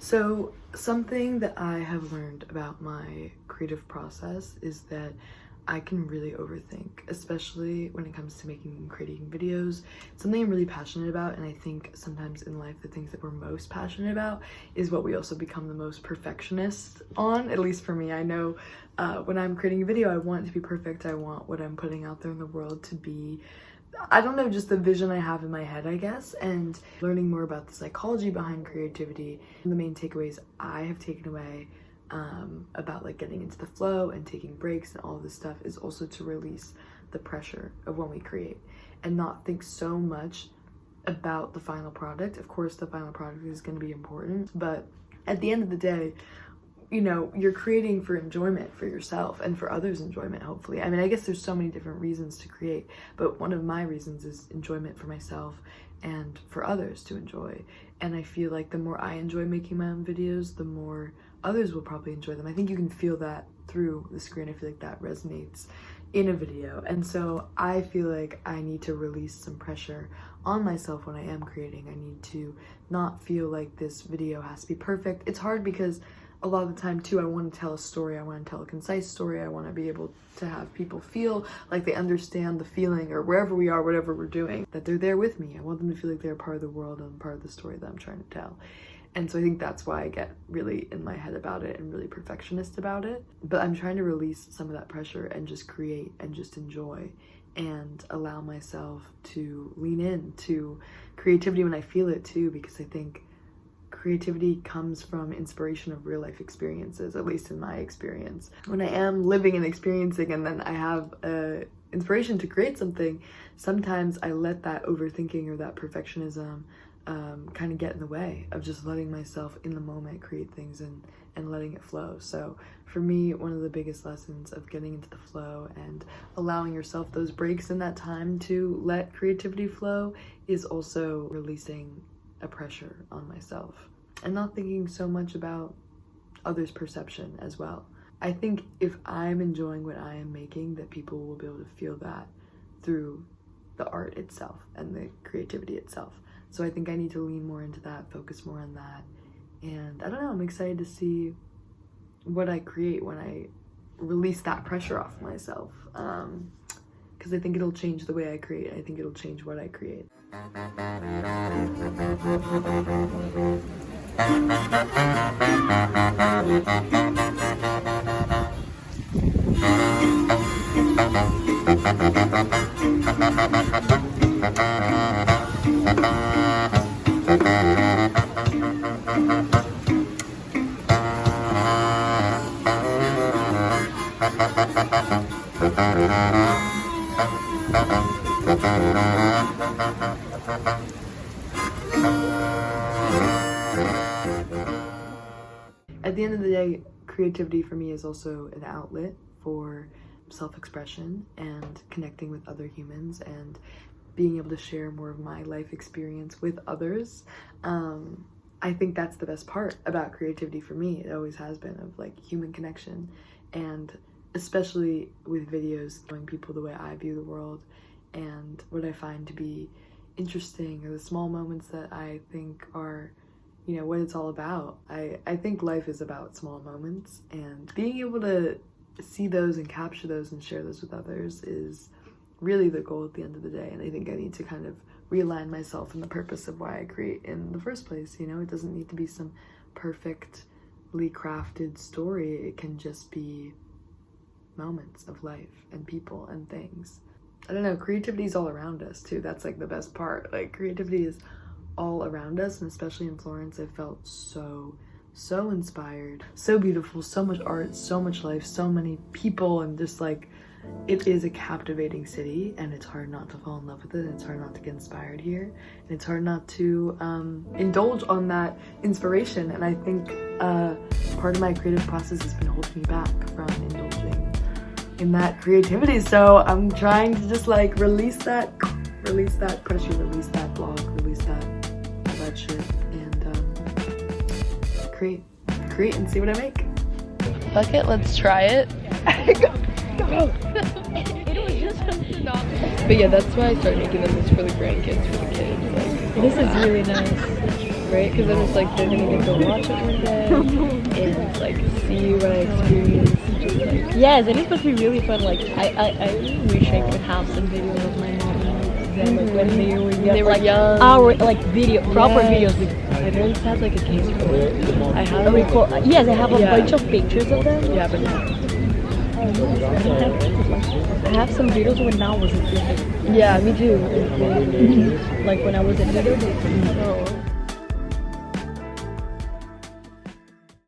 So something that I have learned about my creative process is that I can really overthink, especially when it comes to making and creating videos. It's something I'm really passionate about, and I think sometimes in life the things that we're most passionate about is what we also become the most perfectionist on, at least for me. I know when I'm creating a video, I want it to be perfect. I want what I'm putting out there in the world to be, I don't know, just the vision I have in my head, I guess. And learning more about the psychology behind creativity, the main takeaways I have taken away about like getting into the flow and taking breaks and all of this stuff is also to release the pressure of when we create and not think so much about the final product. Of course, the final product is going to be important, but at the end of the day, you know, you're creating for enjoyment for yourself and for others' enjoyment, hopefully. I mean, I guess there's so many different reasons to create, but one of my reasons is enjoyment for myself and for others to enjoy. And I feel like the more I enjoy making my own videos, the more others will probably enjoy them. I think you can feel that through the screen. I feel like that resonates in a video. And so I feel like I need to release some pressure on myself when I am creating. I need to not feel like this video has to be perfect. It's hard because a lot of the time too, I want to tell a story. I want to tell a concise story. I want to be able to have people feel like they understand the feeling, or wherever we are, whatever we're doing, that they're there with me. I want them to feel like they're part of the world and part of the story that I'm trying to tell. And so I think that's why I get really in my head about it and really perfectionist about it. But I'm trying to release some of that pressure and just create and just enjoy and allow myself to lean into creativity when I feel it too, because I think creativity comes from inspiration of real life experiences, at least in my experience. When I am living and experiencing and then I have inspiration to create something, sometimes I let that overthinking or that perfectionism kind of get in the way of just letting myself in the moment create things and letting it flow. So for me, one of the biggest lessons of getting into the flow and allowing yourself those breaks in that time to let creativity flow is also releasing a pressure on myself and not thinking so much about others' perception as well. I think if I'm enjoying what I am making, that people will be able to feel that through the art itself and the creativity itself. So I think I need to lean more into that, focus more on that. And I don't know, I'm excited to see what I create when I release that pressure off myself. Because I think it'll change the way I create. I think it'll change what I create. At the end of the day, creativity for me is also an outlet for self-expression and connecting with other humans and being able to share more of my life experience with others. I think that's the best part about creativity for me. It always has been, of like human connection, and especially with videos, showing people the way I view the world and what I find to be interesting, or the small moments that I think are, you know, what it's all about. I think life is about small moments, and being able to see those and capture those and share those with others is really the goal at the end of the day. And I think I need to kind of realign myself in the purpose of why I create in the first place. You know, it doesn't need to be some perfectly crafted story. It can just be moments of life and people and things. I don't know, creativity is all around us too. That's like the best part. Like, creativity is all around us, and especially in Florence, I felt so inspired, so beautiful, so much art, so much life, so many people, and just like, it is a captivating city, and it's hard not to fall in love with it, and it's hard not to get inspired here, and it's hard not to indulge on that inspiration. And I think part of my creative process has been holding me back from indulging in that creativity. So I'm trying to just like release that pressure, release that blog, release all that shit, and create and see what I make. Fuck it, let's try it. Go. But yeah, that's why I started making them, is for the grandkids, for the kids. Like, This is really nice. right? Because then it's like they're gonna get to watch it one day and like see what I experienced. Just like Yes, and it's supposed to be really fun. Like I wish I could have some videos of my mom and them, like when they were young. they were like, young. Our like proper Yes. videos. With, My parents had like a case for it. I a have record. Yes, I have a Yeah. bunch of pictures of them. yeah, but I have some videos when I was a kid. yeah, me too. Like when I was a little bit. So